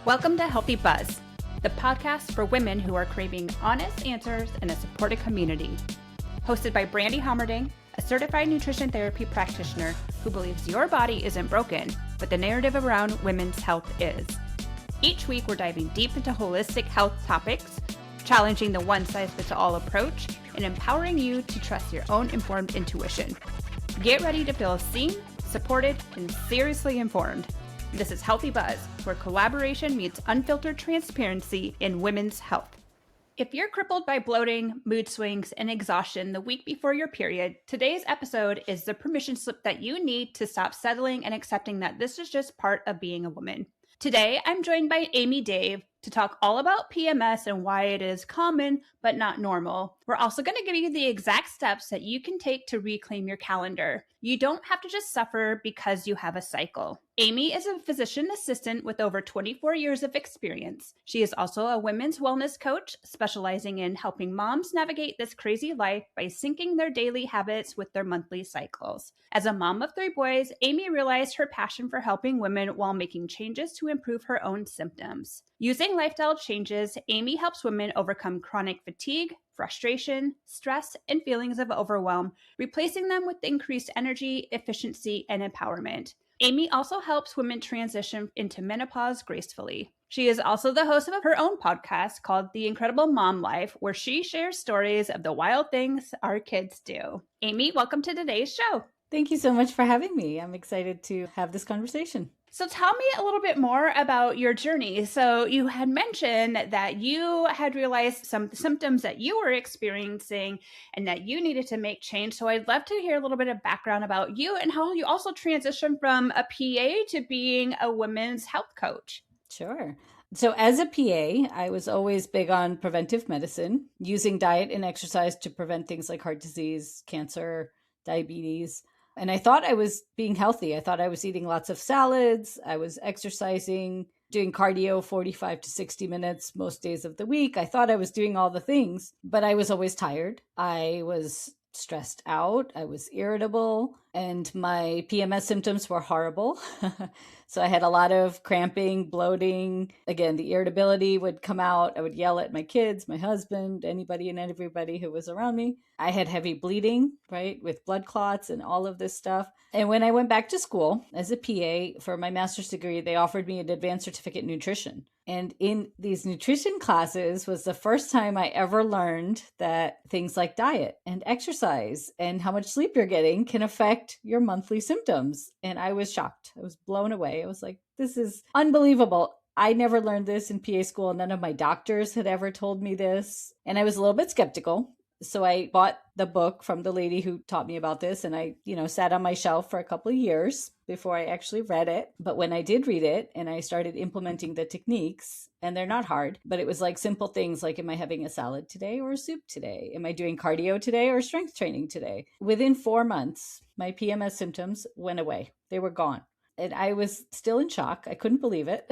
Welcome to Healthy Buzz, the podcast for women who are craving honest answers in a supported community. Hosted by Brandy Homerding, a certified nutrition therapy practitioner who believes your body isn't broken, but the narrative around women's health is. Each week, we're diving deep into holistic health topics, challenging the one-size-fits-all approach, and empowering you to trust your own informed intuition. Get ready to feel seen, supported, and seriously informed. This is Healthy Buzz, where collaboration meets unfiltered transparency in women's health. If you're crippled by bloating, mood swings, and exhaustion the week before your period, today's episode is the permission slip that you need to stop settling and accepting that this is just part of being a woman. Today, I'm joined by Amy Dave to talk all about PMS and why it is common but not normal. We're also going to give you the exact steps that you can take to reclaim your calendar. You don't have to just suffer because you have a cycle. Amy is a physician assistant with over 24 years of experience. She is also a women's wellness coach, specializing in helping moms navigate this crazy life by syncing their daily habits with their monthly cycles. As a mom of 3 boys, Amy realized her passion for helping women while making changes to improve her own symptoms. Using lifestyle changes, Amy helps women overcome chronic fatigue, frustration, stress, and feelings of overwhelm, replacing them with increased energy, efficiency, and empowerment. Amy also helps women transition into menopause gracefully. She is also the host of her own podcast called The Incredible Mom Life, where she shares stories of the wild things our kids do. Amy, welcome to today's show. Thank you so much for having me. I'm excited to have this conversation. So tell me a little bit more about your journey. So you had mentioned that you had realized some symptoms that you were experiencing and that you needed to make change. So I'd love to hear a little bit of background about you and how you also transitioned from a PA to being a women's health coach. Sure. So as a PA, I was always big on preventive medicine, using diet and exercise to prevent things like heart disease, cancer, diabetes. And I thought I was being healthy. I thought I was eating lots of salads. I was exercising, doing cardio 45 to 60 minutes most days of the week. I thought I was doing all the things, but I was always tired. I was stressed out. I was irritable, and my PMS symptoms were horrible. So I had a lot of cramping, bloating. Again, the irritability would come out. I would yell at my kids, my husband, anybody and everybody who was around me. I had heavy bleeding, right, with blood clots and all of this stuff. And when I went back to school as a PA for my master's degree, they offered me an advanced certificate in nutrition. And in these nutrition classes was the first time I ever learned that things like diet and exercise and how much sleep you're getting can affect your monthly symptoms. And I was shocked. I was blown away. I was like, this is unbelievable. I never learned this in PA school. None of my doctors had ever told me this. And I was a little bit skeptical. So I bought the book from the lady who taught me about this, and I, sat on my shelf for a couple of years before I actually read it. But when I did read it and I started implementing the techniques, and they're not hard, but it was like simple things like, am I having a salad today or a soup today? Am I doing cardio today or strength training today? Within 4 months, my PMS symptoms went away. They were gone. And I was still in shock. I couldn't believe it.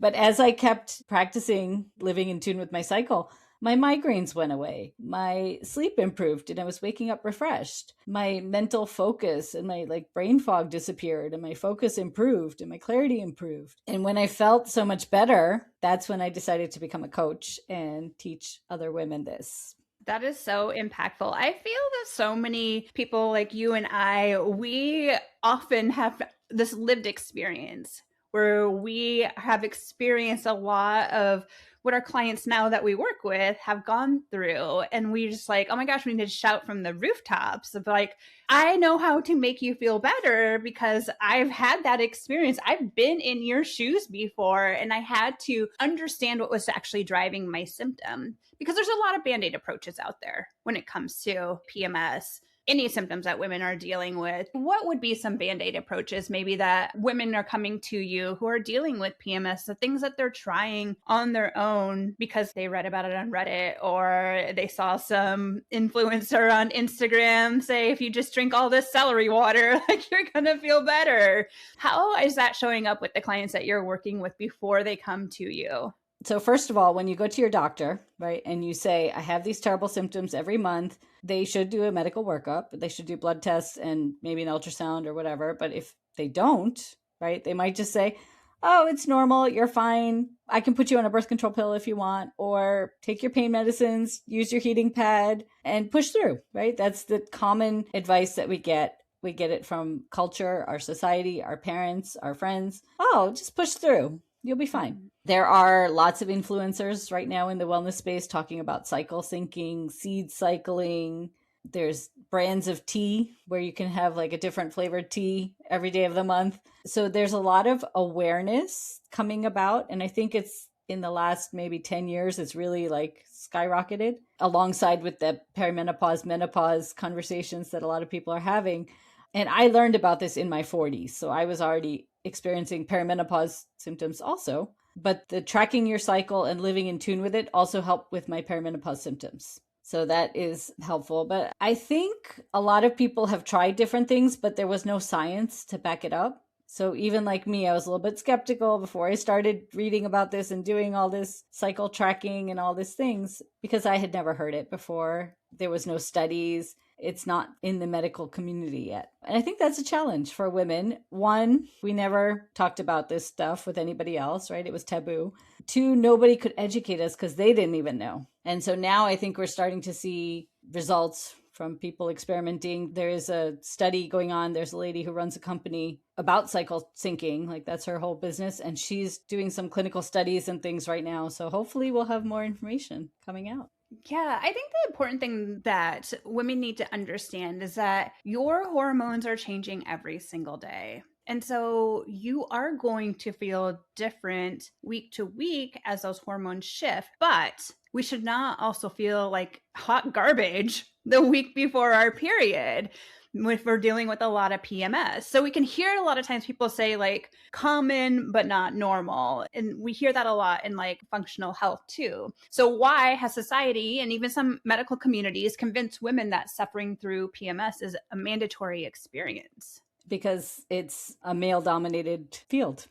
But as I kept practicing living in tune with my cycle, my migraines went away. My sleep improved and I was waking up refreshed. My mental focus and my brain fog disappeared and my focus improved and my clarity improved. And when I felt so much better, that's when I decided to become a coach and teach other women this. That is so impactful. I feel that so many people like you and I, we often have this lived experience where we have experienced a lot of what our clients now that we work with have gone through. And we just like, oh my gosh, we need to shout from the rooftops of like, I know how to make you feel better because I've had that experience. I've been in your shoes before and I had to understand what was actually driving my symptom, because there's a lot of Band-Aid approaches out there when it comes to PMS. Any symptoms that women are dealing with. What would be some Band-Aid approaches maybe that women are coming to you who are dealing with PMS, the things that they're trying on their own because they read about it on Reddit or they saw some influencer on Instagram say, if you just drink all this celery water, like you're going to feel better. How is that showing up with the clients that you're working with before they come to you? So first of all, when you go to your doctor, right, and you say, I have these terrible symptoms every month, they should do a medical workup. They should do blood tests and maybe an ultrasound or whatever. But if they don't, right, they might just say, oh, it's normal, you're fine. I can put you on a birth control pill if you want, or take your pain medicines, use your heating pad, and push through, right? That's the common advice that we get. We get it from culture, our society, our parents, our friends. Oh, just push through. You'll be fine. There are lots of influencers right now in the wellness space talking about cycle syncing, seed cycling. There's brands of tea where you can have like a different flavored tea every day of the month. So there's a lot of awareness coming about. And I think it's in the last maybe 10 years, it's really like skyrocketed alongside with the perimenopause, menopause conversations that a lot of people are having. And I learned about this in my 40s. So I was already experiencing perimenopause symptoms also. But the tracking your cycle and living in tune with it also helped with my perimenopause symptoms. So that is helpful. But I think a lot of people have tried different things, but there was no science to back it up. So even like me, I was a little bit skeptical before I started reading about this and doing all this cycle tracking and all these things because I had never heard it before. There was no studies. It's not in the medical community yet. And I think that's a challenge for women. One, we never talked about this stuff with anybody else, right? It was taboo. Two, nobody could educate us because they didn't even know. And so now I think we're starting to see results from people experimenting. There is a study going on. There's a lady who runs a company about cycle syncing. Like that's her whole business. And she's doing some clinical studies and things right now. So hopefully we'll have more information coming out. Yeah, I think the important thing that women need to understand is that your hormones are changing every single day. And so you are going to feel different week to week as those hormones shift, but we should not also feel like hot garbage the week before our period if we're dealing with a lot of PMS. So we can hear a lot of times people say like common, but not normal. And we hear that a lot in like functional health too. So why has society and even some medical communities convinced women that suffering through PMS is a mandatory experience? Because it's a male-dominated field.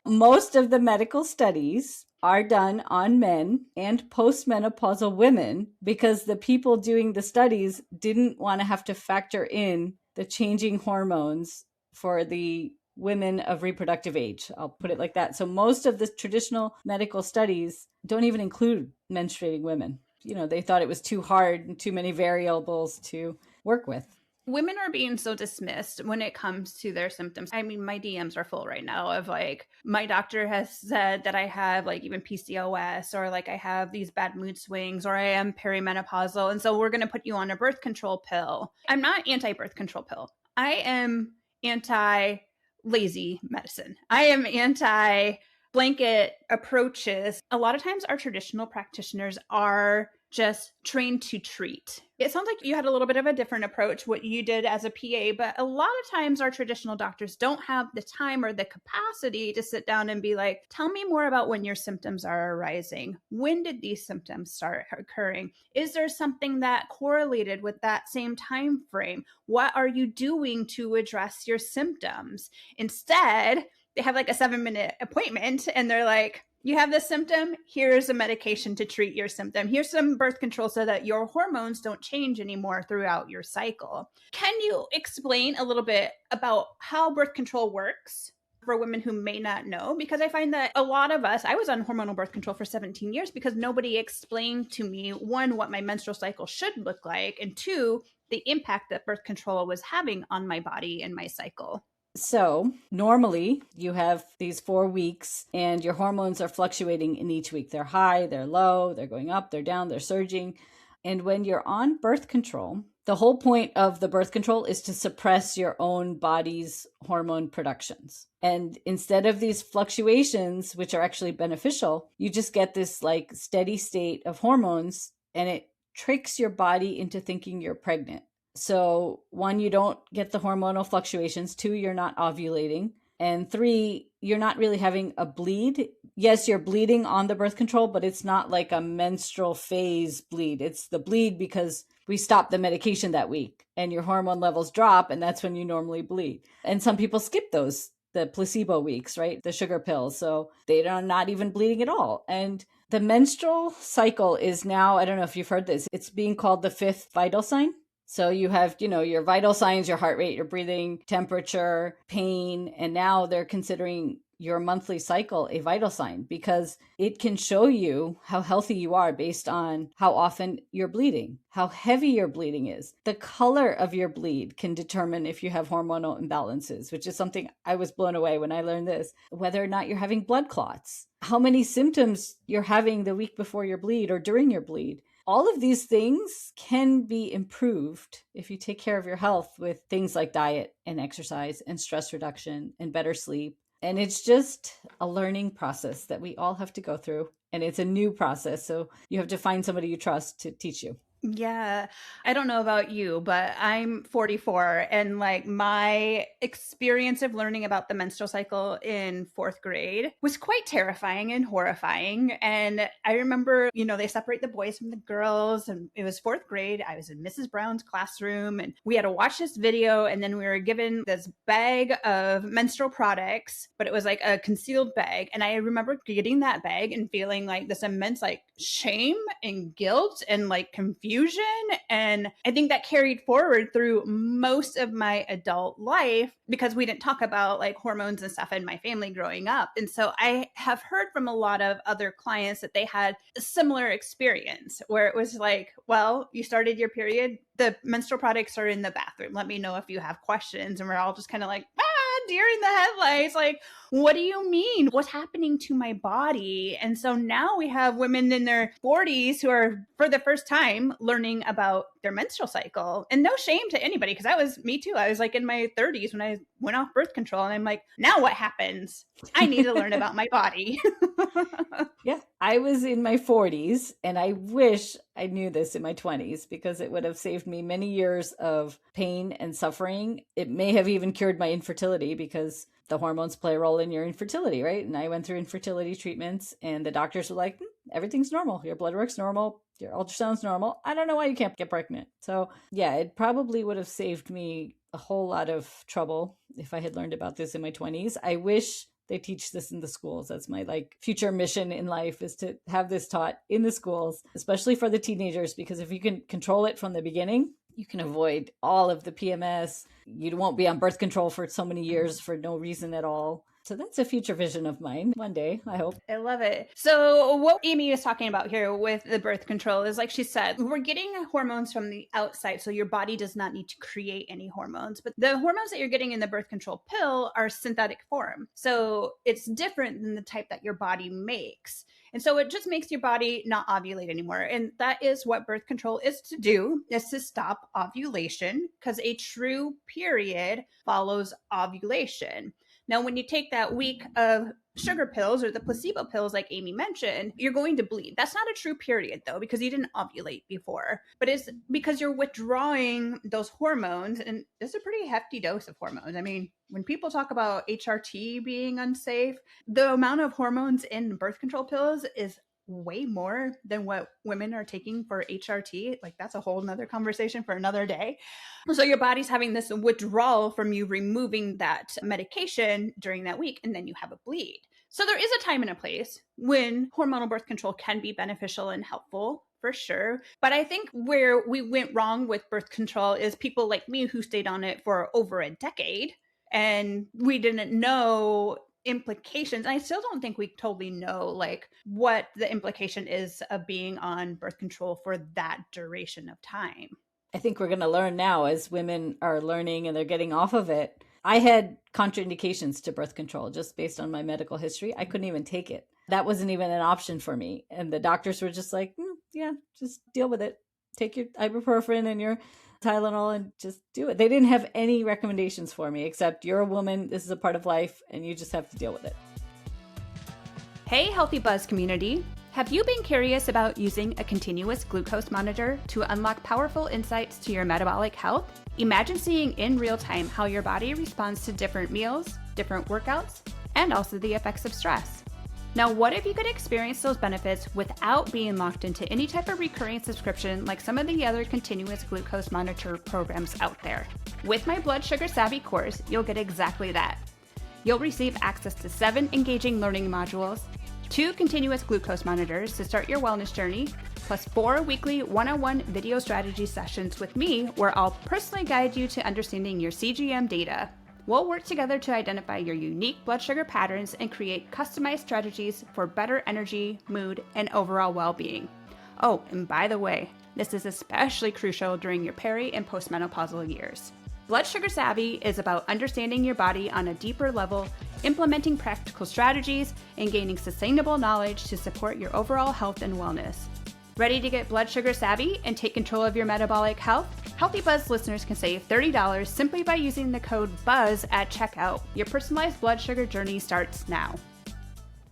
Most of the medical studies are done on men and postmenopausal women because the people doing the studies didn't want to have to factor in the changing hormones for the women of reproductive age. I'll put it like that. So most of the traditional medical studies don't even include menstruating women. You know, they thought it was too hard and too many variables to work with. Women are being so dismissed when it comes to their symptoms. I mean, my DMs are full right now of like, my doctor has said that I have like even PCOS or like I have these bad mood swings or I am perimenopausal. And so we're going to put you on a birth control pill. I'm not anti-birth control pill. I am anti-lazy medicine. I am anti-blanket approaches. A lot of times our traditional practitioners are just trained to treat. It sounds like you had a little bit of a different approach, what you did as a PA, but a lot of times our traditional doctors don't have the time or the capacity to sit down and be like, tell me more about when your symptoms are arising. When did these symptoms start occurring? Is there something that correlated with that same time frame? What are you doing to address your symptoms? Instead, they have like a 7-minute appointment and they're like, you have this symptom, here's a medication to treat your symptom. Here's some birth control so that your hormones don't change anymore throughout your cycle. Can you explain a little bit about how birth control works for women who may not know? Because I find that a lot of us, I was on hormonal birth control for 17 years because nobody explained to me, one, what my menstrual cycle should look like, and two, the impact that birth control was having on my body and my cycle. So normally you have these 4 weeks and your hormones are fluctuating in each week. They're high, they're low, they're going up, they're down, they're surging. And when you're on birth control, the whole point of the birth control is to suppress your own body's hormone productions. And instead of these fluctuations, which are actually beneficial, you just get this like steady state of hormones and it tricks your body into thinking you're pregnant. So 1, you don't get the hormonal fluctuations. 2, you're not ovulating. And 3, you're not really having a bleed. Yes, you're bleeding on the birth control, but it's not like a menstrual phase bleed. It's the bleed because we stop the medication that week and your hormone levels drop and that's when you normally bleed. And some people skip those, the placebo weeks, right? The sugar pills. So they are not even bleeding at all. And the menstrual cycle is now, I don't know if you've heard this, it's being called the 5th vital sign. So you have, your vital signs, your heart rate, your breathing, temperature, pain, and now they're considering your monthly cycle a vital sign because it can show you how healthy you are based on how often you're bleeding, how heavy your bleeding is. The color of your bleed can determine if you have hormonal imbalances, which is something I was blown away when I learned this. Whether or not you're having blood clots, how many symptoms you're having the week before your bleed or during your bleed. All of these things can be improved if you take care of your health with things like diet and exercise and stress reduction and better sleep. And it's just a learning process that we all have to go through. And it's a new process. So you have to find somebody you trust to teach you. Yeah. I don't know about you, but I'm 44 and like my experience of learning about the menstrual cycle in 4th grade was quite terrifying and horrifying. And I remember, they separate the boys from the girls and it was 4th grade. I was in Mrs. Brown's classroom and we had to watch this video and then we were given this bag of menstrual products, but it was like a concealed bag. And I remember getting that bag and feeling like this immense like shame and guilt and like confusion. And I think that carried forward through most of my adult life because we didn't talk about like hormones and stuff in my family growing up. And so I have heard from a lot of other clients that they had a similar experience where it was like, well, you started your period, the menstrual products are in the bathroom. Let me know if you have questions. And we're all just kind of like, deer in the headlights. Like, what do you mean? What's happening to my body? And so now we have women in their 40s who are for the first time learning about their menstrual cycle. And no shame to anybody, because that was me too. I was like in my 30s when I went off birth control and I'm like, now what happens? I need to learn about my body. Yeah, I was in my 40s and I wish I knew this in my 20s because it would have saved me many years of pain and suffering. It may have even cured my infertility because the hormones play a role in your infertility, right? And I went through infertility treatments and the doctors were like, everything's normal. Your blood work's normal. Your ultrasound's normal. I don't know why you can't get pregnant. So yeah, it probably would have saved me a whole lot of trouble if I had learned about this in my 20s. I wish they teach this in the schools. That's my future mission in life is to have this taught in the schools, especially for the teenagers, because if you can control it from the beginning, you can avoid all of the PMS. You won't be on birth control for so many years for no reason at all. So that's a future vision of mine one day, I hope. I love it. So what Amy is talking about here with the birth control is, like she said, we're getting hormones from the outside. So your body does not need to create any hormones. But the hormones that you're getting in the birth control pill are synthetic form. So it's different than the type that your body makes. And so it just makes your body not ovulate anymore. And that is what birth control is to do, is to stop ovulation, because a true period follows ovulation. Now, when you take that week of sugar pills or the placebo pills, like Amy mentioned, you're going to bleed. That's not a true period, though, because you didn't ovulate before. But it's because you're withdrawing those hormones, and it's a pretty hefty dose of hormones. I mean, when people talk about HRT being unsafe, the amount of hormones in birth control pills is way more than what women are taking for HRT. Like, that's a whole nother conversation for another day. So your body's having this withdrawal from you removing that medication during that week, and then you have a bleed. So there is a time and a place when hormonal birth control can be beneficial and helpful, for sure. But I think where we went wrong with birth control is people like me who stayed on it for over a decade, and we didn't know implications. I still don't think we totally know like what the implication is of being on birth control for that duration of time. I think we're going to learn now as women are learning and they're getting off of it. I had contraindications to birth control just based on my medical history. I couldn't even take it. That wasn't even an option for me. And the doctors were just like, yeah, just deal with it. Take your ibuprofen and your Tylenol and just do it. They didn't have any recommendations for me except you're a woman, this is a part of life, and you just have to deal with it. Hey, Healthy Buzz community. Have you been curious about using a continuous glucose monitor to unlock powerful insights to your metabolic health? Imagine seeing in real time how your body responds to different meals, different workouts, and also the effects of stress. Now, what if you could experience those benefits without being locked into any type of recurring subscription like some of the other continuous glucose monitor programs out there? With my Blood Sugar Savvy course, you'll get exactly that. You'll receive access to 7 engaging learning modules, 2 continuous glucose monitors to start your wellness journey, plus 4 weekly one-on-one video strategy sessions with me where I'll personally guide you to understanding your CGM data. We'll work together to identify your unique blood sugar patterns and create customized strategies for better energy, mood, and overall well-being. Oh, and by the way, this is especially crucial during your peri- and postmenopausal years. Blood Sugar Savvy is about understanding your body on a deeper level, implementing practical strategies, and gaining sustainable knowledge to support your overall health and wellness. Ready to get blood sugar savvy and take control of your metabolic health? Healthy Buzz listeners can save $30 simply by using the code BUZZ at checkout. Your personalized blood sugar journey starts now.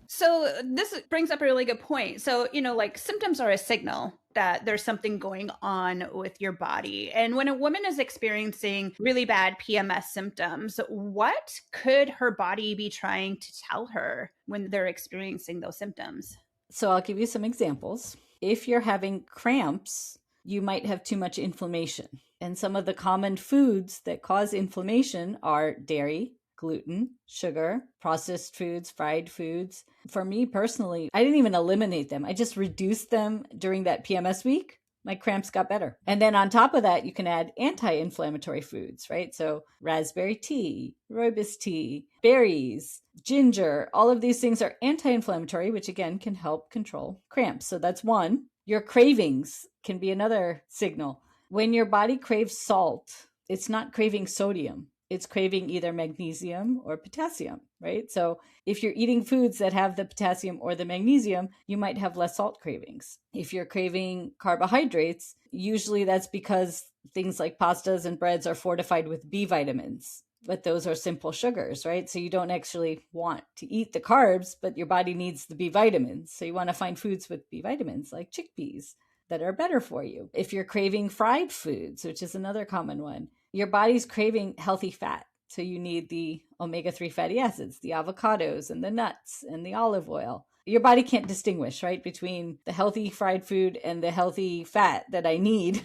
So this brings up a really good point. So, like symptoms are a signal that there's something going on with your body. And when a woman is experiencing really bad PMS symptoms, what could her body be trying to tell her when they're experiencing those symptoms? So I'll give you some examples. If you're having cramps, you might have too much inflammation. And some of the common foods that cause inflammation are dairy, gluten, sugar, processed foods, fried foods. For me personally, I didn't even eliminate them. I just reduced them during that PMS week. My cramps got better. And then on top of that, you can add anti-inflammatory foods, right? So raspberry tea, rooibos tea, berries, ginger, all of these things are anti-inflammatory, which again can help control cramps. So that's one. Your cravings can be another signal. When your body craves salt, it's not craving sodium. It's craving either magnesium or potassium, right? So if you're eating foods that have the potassium or the magnesium, you might have less salt cravings. If you're craving carbohydrates, usually that's because things like pastas and breads are fortified with B vitamins, but those are simple sugars, right? So you don't actually want to eat the carbs, but your body needs the B vitamins. So you want to find foods with B vitamins like chickpeas that are better for you. If you're craving fried foods, which is another common one, your body's craving healthy fat. So you need the omega-3 fatty acids, the avocados and the nuts and the olive oil. Your body can't distinguish, right, between the healthy fried food and the healthy fat that I need.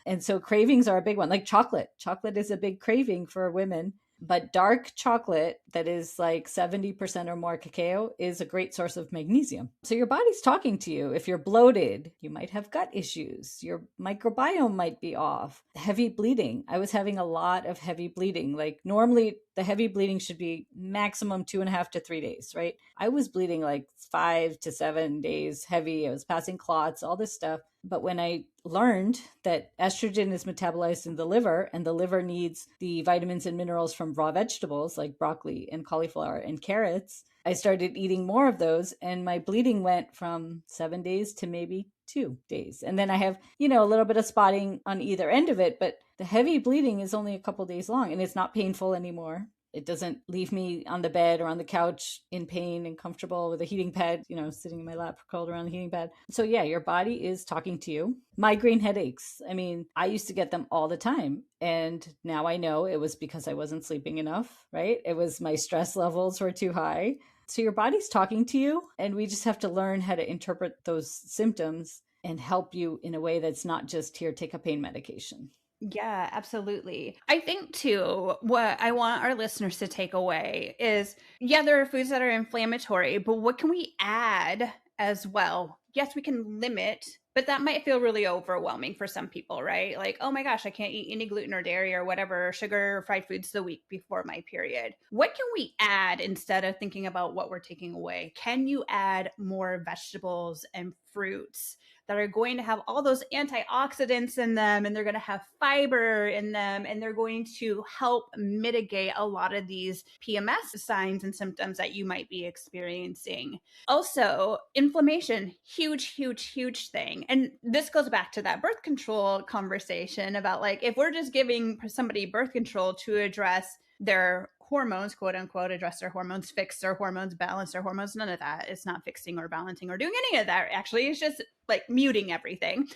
And so cravings are a big one, like chocolate. Chocolate is a big craving for women. But dark chocolate that is like 70% or more cacao is a great source of magnesium. So your body's talking to you. If you're bloated, you might have gut issues. Your microbiome might be off. Heavy bleeding. I was having a lot of heavy bleeding. Like normally the heavy bleeding should be maximum 2.5 to 3 days, right? I was bleeding like 5 to 7 days heavy. I was passing clots, all this stuff. But when I learned that estrogen is metabolized in the liver and the liver needs the vitamins and minerals from raw vegetables like broccoli and cauliflower and carrots, I started eating more of those and my bleeding went from 7 days to maybe 2 days. And then I have, a little bit of spotting on either end of it, but the heavy bleeding is only a couple days long and it's not painful anymore. It doesn't leave me on the bed or on the couch in pain and comfortable with a heating pad, sitting in my lap curled around the heating pad. So yeah, your body is talking to you. Migraine headaches. I mean, I used to get them all the time. And now I know it was because I wasn't sleeping enough, right? It was my stress levels were too high. So your body's talking to you. And we just have to learn how to interpret those symptoms and help you in a way that's not just here, take a pain medication. Yeah, absolutely. I think too, what I want our listeners to take away is, there are foods that are inflammatory, but what can we add as well? Yes, we can limit, but that might feel really overwhelming for some people, right? Like, oh my gosh, I can't eat any gluten or dairy or whatever, sugar or fried foods the week before my period. What can we add instead of thinking about what we're taking away? Can you add more vegetables and fruits that are going to have all those antioxidants in them, and they're going to have fiber in them, and they're going to help mitigate a lot of these PMS signs and symptoms that you might be experiencing? Also, inflammation, huge thing. And this goes back to that birth control conversation about like, if we're just giving somebody birth control to address their hormones, quote unquote, address their hormones, fix their hormones, balance their hormones, none of that. It's not fixing or balancing or doing any of that. Actually, it's just like muting everything.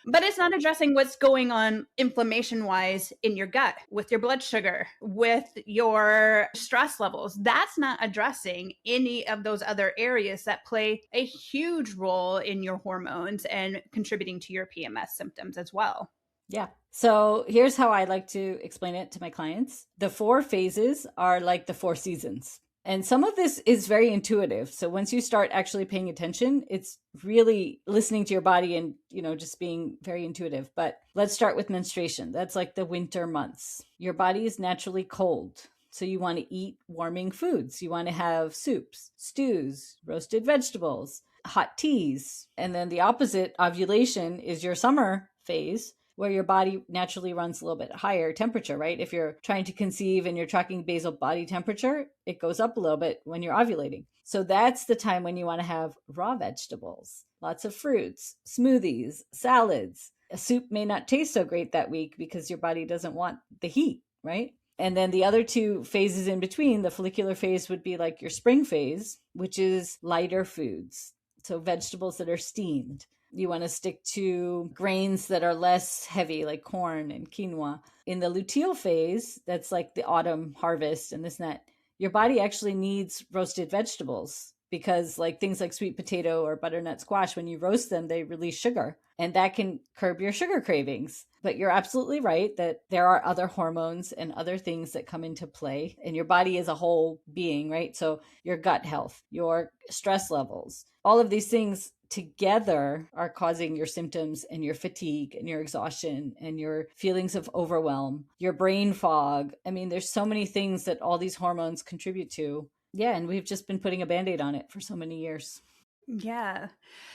But it's not addressing what's going on inflammation wise in your gut, with your blood sugar, with your stress levels. That's not addressing any of those other areas that play a huge role in your hormones and contributing to your PMS symptoms as well. Yeah. So here's how I like to explain it to my clients. The 4 phases are like the 4 seasons. And some of this is very intuitive. So once you start actually paying attention, it's really listening to your body and, just being very intuitive. But let's start with menstruation. That's like the winter months. Your body is naturally cold. So you want to eat warming foods. You want to have soups, stews, roasted vegetables, hot teas. And then the opposite, ovulation, is your summer phase, where your body naturally runs a little bit higher temperature, right? If you're trying to conceive and you're tracking basal body temperature, it goes up a little bit when you're ovulating. So that's the time when you want to have raw vegetables, lots of fruits, smoothies, salads. A soup may not taste so great that week because your body doesn't want the heat, right? And then the other two phases in between, the follicular phase would be like your spring phase, which is lighter foods. So vegetables that are steamed. You want to stick to grains that are less heavy, like corn and quinoa. In the luteal phase, that's like the autumn harvest and this and that, your body actually needs roasted vegetables because like things like sweet potato or butternut squash, when you roast them, they release sugar and that can curb your sugar cravings. But you're absolutely right that there are other hormones and other things that come into play, and your body is a whole being, right? So your gut health, your stress levels, all of these things together are causing your symptoms and your fatigue and your exhaustion and your feelings of overwhelm, your brain fog. I mean, there's so many things that all these hormones contribute to. Yeah, and we've just been putting a Band-Aid on it for so many years. Yeah.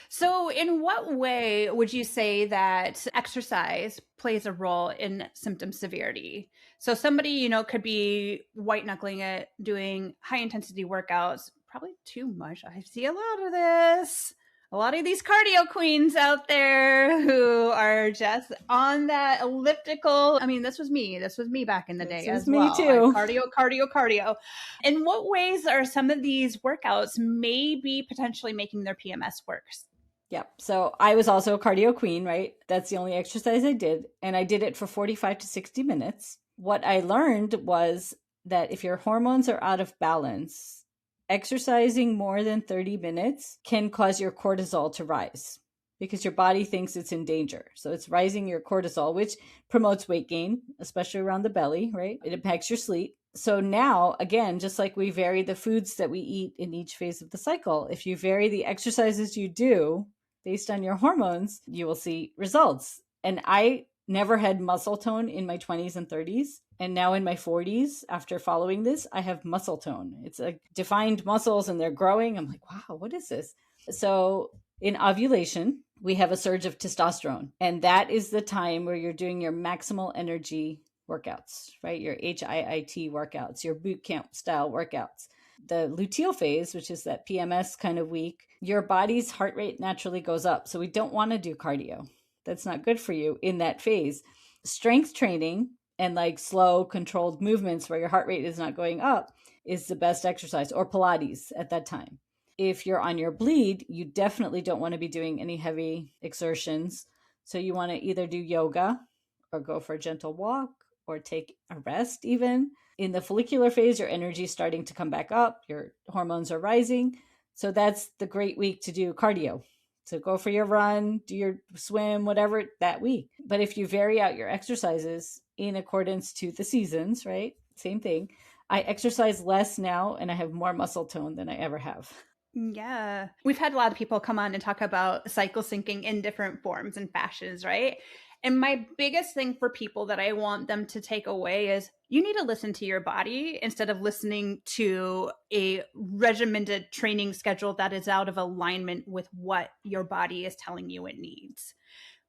So in what way would you say that exercise plays a role in symptom severity? So somebody, could be white knuckling it, doing high intensity workouts, probably too much. I see a lot of this. A lot of these cardio queens out there who are just on that elliptical. I mean, this was me. This was me back in the day as well. Me too. Cardio. In what ways are some of these workouts maybe potentially making their PMS worse? Yeah. So I was also a cardio queen, right? That's the only exercise I did. And I did it for 45 to 60 minutes. What I learned was that if your hormones are out of balance, exercising more than 30 minutes can cause your cortisol to rise because your body thinks it's in danger. So it's rising your cortisol, which promotes weight gain, especially around the belly, right? It impacts your sleep. So now, again, just like we vary the foods that we eat in each phase of the cycle, if you vary the exercises you do based on your hormones, you will see results. And I never had muscle tone in my 20s and 30s. And now in my 40s, after following this, I have muscle tone. It's like defined muscles and they're growing. I'm like, wow, what is this? So in ovulation, we have a surge of testosterone. And that is the time where you're doing your maximal energy workouts, right? Your HIIT workouts, your boot camp style workouts. The luteal phase, which is that PMS kind of week, your body's heart rate naturally goes up. So we don't want to do cardio. That's not good for you in that phase. Strength training and like slow controlled movements where your heart rate is not going up is the best exercise, or Pilates at that time. If you're on your bleed, you definitely don't want to be doing any heavy exertions. So you want to either do yoga or go for a gentle walk or take a rest even. In the follicular phase, your energy is starting to come back up. Your hormones are rising. So that's the great week to do cardio. So go for your run, do your swim, whatever that week. But if you vary out your exercises in accordance to the seasons, right? Same thing. I exercise less now and I have more muscle tone than I ever have. Yeah. We've had a lot of people come on and talk about cycle syncing in different forms and fashions, right? And my biggest thing for people that I want them to take away is you need to listen to your body instead of listening to a regimented training schedule that is out of alignment with what your body is telling you it needs.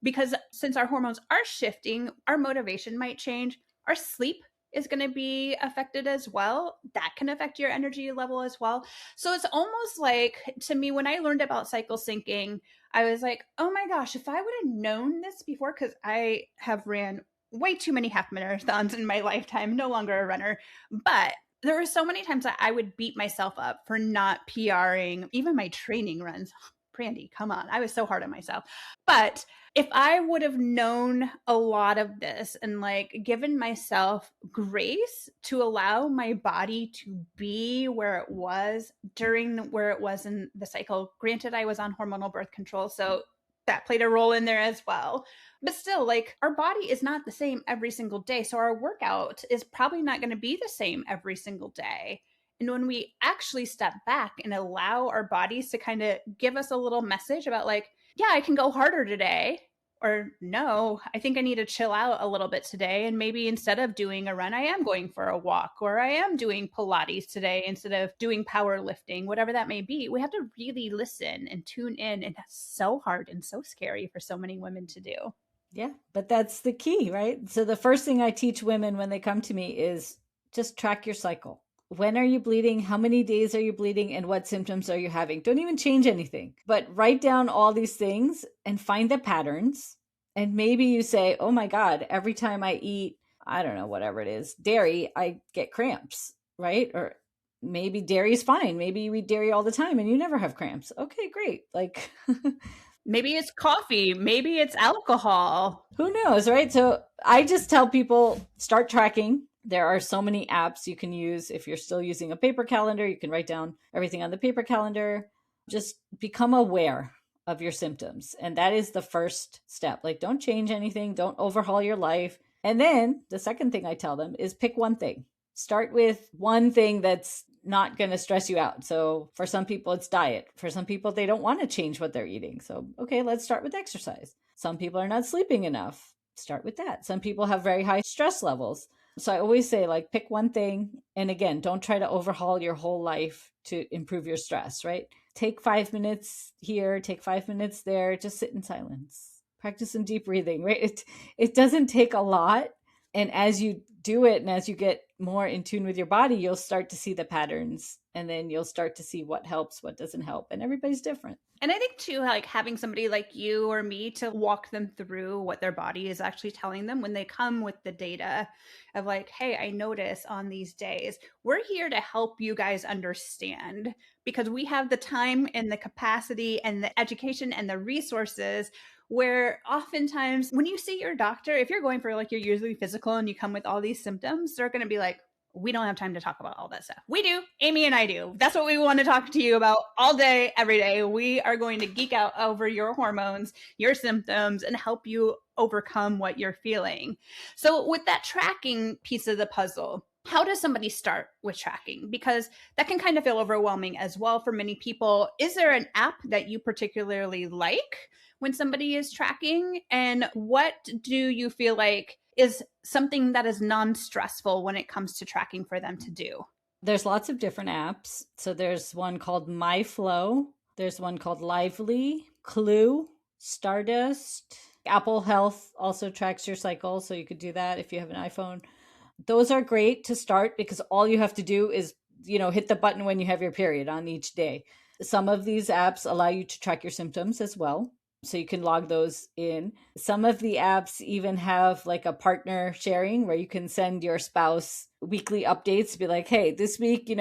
Because since our hormones are shifting, our motivation might change, our sleep is going to be affected as well. That can affect your energy level as well. So it's almost like, to me, when I learned about cycle syncing, I was like, oh my gosh, if I would have known this before, because I have ran way too many half marathons in my lifetime, no longer a runner, but there were so many times that I would beat myself up for not PRing even my training runs. Brandy, come on. I was so hard on myself. But if I would have known a lot of this and like given myself grace to allow my body to be where it was where it was in the cycle, granted, I was on hormonal birth control, so that played a role in there as well. But still, like, our body is not the same every single day. So our workout is probably not going to be the same every single day. And when we actually step back and allow our bodies to kind of give us a little message about like, yeah, I can go harder today, Or no, I think I need to chill out a little bit today. And maybe instead of doing a run, I am going for a walk, or I am doing Pilates today instead of doing powerlifting, whatever that may be. We have to really listen and tune in. And that's so hard and so scary for so many women to do. Yeah, but that's the key, right? So the first thing I teach women when they come to me is just track your cycle. When are you bleeding? How many days are you bleeding? And what symptoms are you having? Don't even change anything, but write down all these things and find the patterns. And maybe you say, oh my God, every time I eat, I don't know, whatever it is, dairy, I get cramps, right? Or maybe dairy is fine. Maybe you eat dairy all the time and you never have cramps. Okay, great. Like, maybe it's coffee, maybe it's alcohol. who knows, right? So I just tell people start tracking. There are so many apps you can use. If you're still using a paper calendar, you can write down everything on the paper calendar. Just become aware of your symptoms. And that is the first step. Like, don't change anything, don't overhaul your life. And then the second thing I tell them is pick one thing. Start with one thing that's not going to stress you out. So for some people, it's diet. For some people, they don't want to change what they're eating. So, okay, let's start with exercise. Some people are not sleeping enough. Start with that. Some people have very high stress levels. So I always say, like, pick one thing. And again, don't try to overhaul your whole life to improve your stress, right? Take 5 minutes here, take 5 minutes there, just sit in silence. Practice some deep breathing, right? It doesn't take a lot. And as you do it and as you get more in tune with your body, you'll start to see the patterns, and then you'll start to see what helps, what doesn't help. And everybody's different. And I think too, like having somebody like you or me to walk them through what their body is actually telling them when they come with the data of like, hey, I notice on these days, we're here to help you guys understand, because we have the time and the capacity and the education and the resources, where oftentimes when you see your doctor, if you're going for like your yearly physical and you come with all these symptoms, they're going to be like, we don't have time to talk about all that stuff. We do. Amy and I do. That's what we want to talk to you about all day, every day. We are going to geek out over your hormones, your symptoms, and help you overcome what you're feeling. So with that tracking piece of the puzzle, how does somebody start with tracking? Because that can kind of feel overwhelming as well for many people. Is there an app that you particularly like when somebody is tracking? And what do you feel like is something that is non-stressful when it comes to tracking for them to do? There's lots of different apps. So there's one called MyFlow. There's one called Lively, Clue, Stardust. Apple Health also tracks your cycle, so you could do that if you have an iPhone. Those are great to start because all you have to do is, hit the button when you have your period on each day. Some of these apps allow you to track your symptoms as well, so you can log those in. Some of the apps even have like a partner sharing where you can send your spouse weekly updates to be like, hey, this week,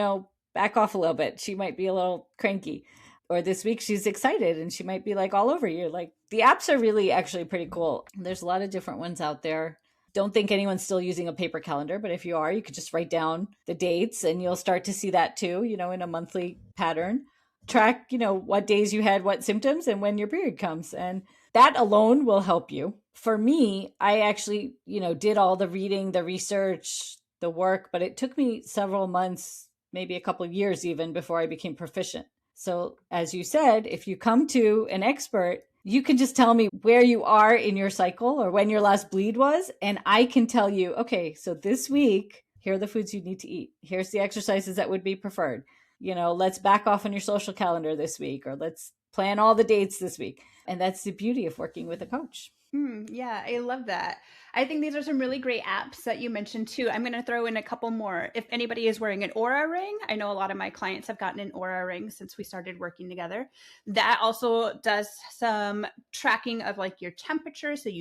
back off a little bit. She might be a little cranky. Or this week she's excited and she might be like all over you. Like, the apps are really actually pretty cool. There's a lot of different ones out there. Don't think anyone's still using a paper calendar, but if you are, you could just write down the dates and you'll start to see that too, in a monthly pattern. Track, what days you had what symptoms and when your period comes. And that alone will help you. For me, I actually, did all the reading, the research, the work, but it took me several months, maybe a couple of years even, before I became proficient. So as you said, if you come to an expert, you can just tell me where you are in your cycle or when your last bleed was. And I can tell you, okay, so this week, here are the foods you need to eat. Here's the exercises that would be preferred. Let's back off on your social calendar this week, or let's plan all the dates this week. And that's the beauty of working with a coach. Yeah, I love that. I think these are some really great apps that you mentioned too. I'm going to throw in a couple more. If anybody is wearing an Aura ring, I know a lot of my clients have gotten an Aura ring since we started working together. That also does some tracking of like your temperature, so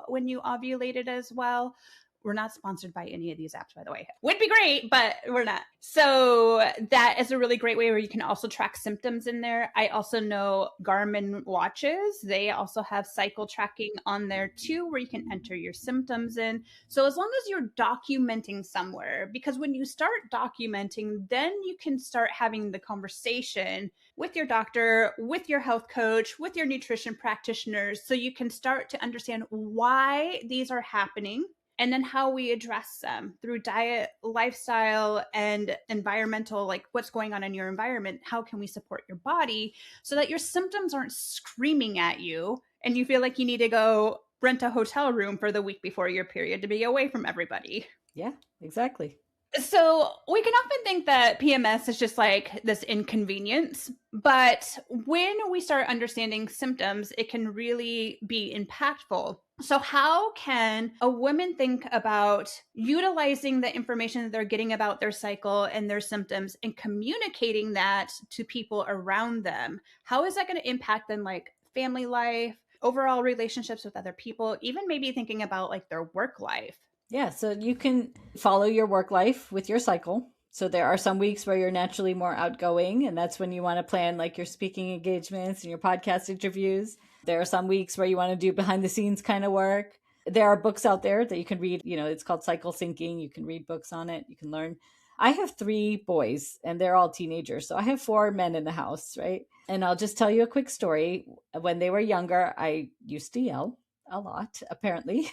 when you ovulated as well. We're not sponsored by any of these apps, by the way. Would be great, but we're not. So that is a really great way where you can also track symptoms in there. I also know Garmin watches. They also have cycle tracking on there too, where you can enter your symptoms in. So as long as you're documenting somewhere, because when you start documenting, then you can start having the conversation with your doctor, with your health coach, with your nutrition practitioners, so you can start to understand why these are happening, and then how we address them through diet, lifestyle, and environmental, like what's going on in your environment. How can we support your body so that your symptoms aren't screaming at you and you feel like you need to go rent a hotel room for the week before your period to be away from everybody. Yeah, exactly. So we can often think that PMS is just like this inconvenience, but when we start understanding symptoms, it can really be impactful. So how can a woman think about utilizing the information that they're getting about their cycle and their symptoms and communicating that to people around them? How is that going to impact them, like family life, overall relationships with other people, even maybe thinking about like their work life? Yeah, so you can follow your work life with your cycle. So there are some weeks where you're naturally more outgoing, and that's when you want to plan like your speaking engagements and your podcast interviews. There are some weeks where you want to do behind the scenes kind of work. There are books out there that you can read. It's called cycle syncing. You can read books on it. You can learn. I have 3 boys and they're all teenagers. So I have 4 men in the house, right? And I'll just tell you a quick story. When they were younger, I used to yell a lot, apparently.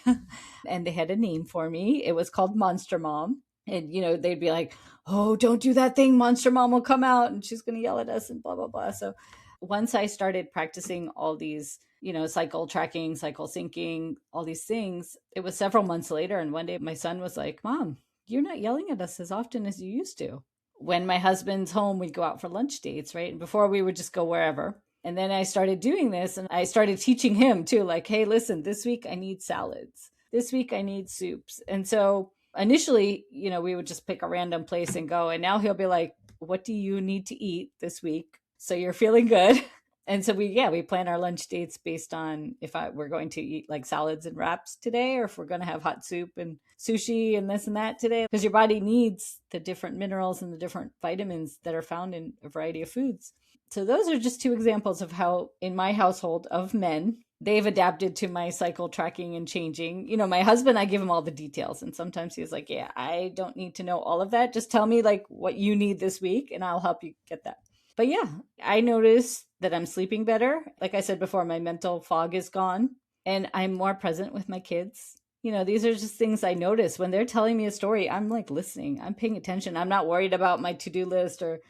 And they had a name for me. It was called Monster Mom. And, they'd be like, oh, don't do that thing. Monster Mom will come out and she's going to yell at us and blah, blah, blah. So once I started practicing all these, cycle tracking, cycle syncing, all these things, it was several months later. And one day my son was like, Mom, you're not yelling at us as often as you used to. When my husband's home, we'd go out for lunch dates, right? And before we would just go wherever. And then I started doing this and I started teaching him too, like, hey, listen, this week I need salads. This week I need soups. And so initially, we would just pick a random place and go. And now he'll be like, what do you need to eat this week? So you're feeling good. And so we plan our lunch dates based on if we're going to eat like salads and wraps today, or if we're going to have hot soup and sushi and this and that today, because your body needs the different minerals and the different vitamins that are found in a variety of foods. So those are just 2 examples of how in my household of men, they've adapted to my cycle tracking and changing. My husband, I give him all the details. And sometimes he's like, yeah, I don't need to know all of that. Just tell me like what you need this week and I'll help you get that. But yeah, I notice that I'm sleeping better. Like I said before, my mental fog is gone and I'm more present with my kids. These are just things I notice when they're telling me a story. I'm like listening, I'm paying attention. I'm not worried about my to-do list or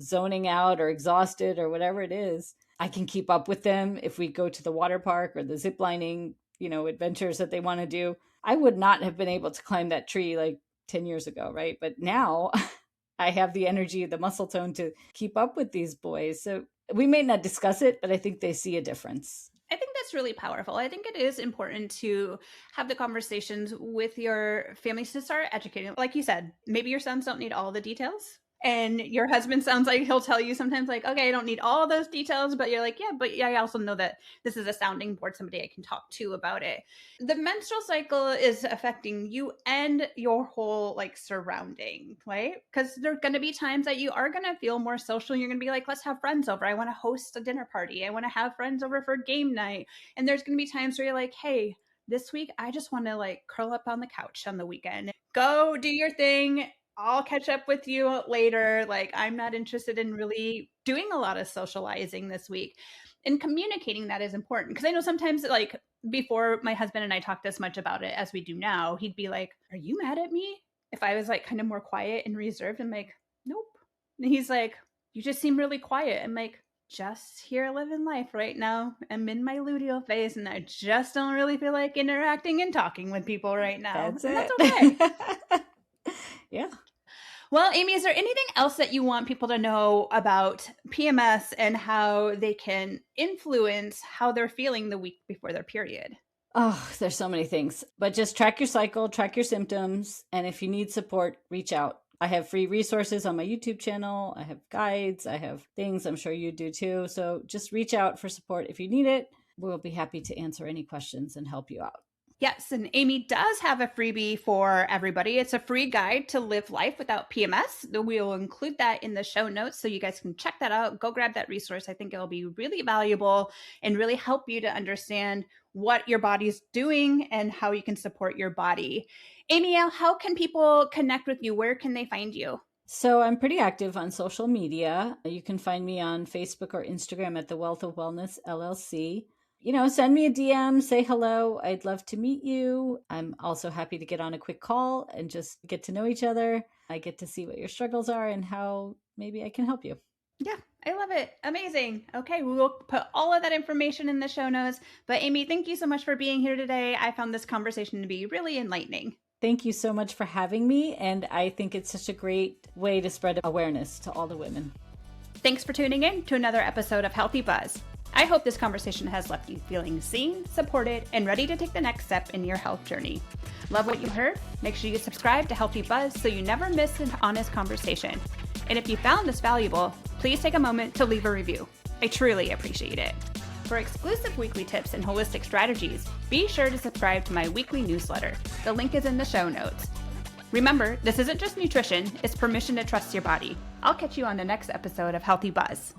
zoning out or exhausted or whatever it is. I can keep up with them if we go to the water park or the zip lining, adventures that they want to do. I would not have been able to climb that tree like 10 years ago, right? But now I have the energy, the muscle tone to keep up with these boys. So we may not discuss it, but I think they see a difference. I think that's really powerful. I think it is important to have the conversations with your families to start educating. Like you said, maybe your sons don't need all the details. And your husband sounds like he'll tell you sometimes like, okay, I don't need all those details, but you're like, yeah, but I also know that this is a sounding board, somebody I can talk to about it. The menstrual cycle is affecting you and your whole like surrounding, right? Because there are going to be times that you are going to feel more social. You're going to be like, let's have friends over. I want to host a dinner party. I want to have friends over for game night. And there's going to be times where you're like, hey, this week, I just want to like curl up on the couch on the weekend. Go do your thing. I'll catch up with you later. Like, I'm not interested in really doing a lot of socializing this week. And communicating that is important. Because I know sometimes, like, before my husband and I talked as much about it as we do now, he'd be like, are you mad at me? If I was like kind of more quiet and reserved, I'm like, nope. And he's like, you just seem really quiet. I'm like, just here living life right now. I'm in my luteal phase and I just don't really feel like interacting and talking with people right now. That's and it. That's okay. Yeah. Well, Amy, is there anything else that you want people to know about PMS and how they can influence how they're feeling the week before their period? Oh, there's so many things, but just track your cycle, track your symptoms. And if you need support, reach out. I have free resources on my YouTube channel. I have guides. I have things. I'm sure you do too. So just reach out for support if you need it. We'll be happy to answer any questions and help you out. Yes, and Amy does have a freebie for everybody. It's a free guide to live life without PMS. We will include that in the show notes so you guys can check that out. Go grab that resource. I think it'll be really valuable and really help you to understand what your body's doing and how you can support your body. Amy, how can people connect with you? Where can they find you? So I'm pretty active on social media. You can find me on Facebook or Instagram at The Wealth of Wellness LLC. Send me a DM, say hello. I'd love to meet you. I'm also happy to get on a quick call and just get to know each other. I get to see what your struggles are and how maybe I can help you. Yeah, I love it. Amazing. Okay, we will put all of that information in the show notes. But Amy, thank you so much for being here today. I found this conversation to be really enlightening. Thank you so much for having me. And I think it's such a great way to spread awareness to all the women. Thanks for tuning in to another episode of Healthy Buzz. I hope this conversation has left you feeling seen, supported, and ready to take the next step in your health journey. Love what you heard? Make sure you subscribe to Healthy Buzz so you never miss an honest conversation. And if you found this valuable, please take a moment to leave a review. I truly appreciate it. For exclusive weekly tips and holistic strategies, be sure to subscribe to my weekly newsletter. The link is in the show notes. Remember, this isn't just nutrition, it's permission to trust your body. I'll catch you on the next episode of Healthy Buzz.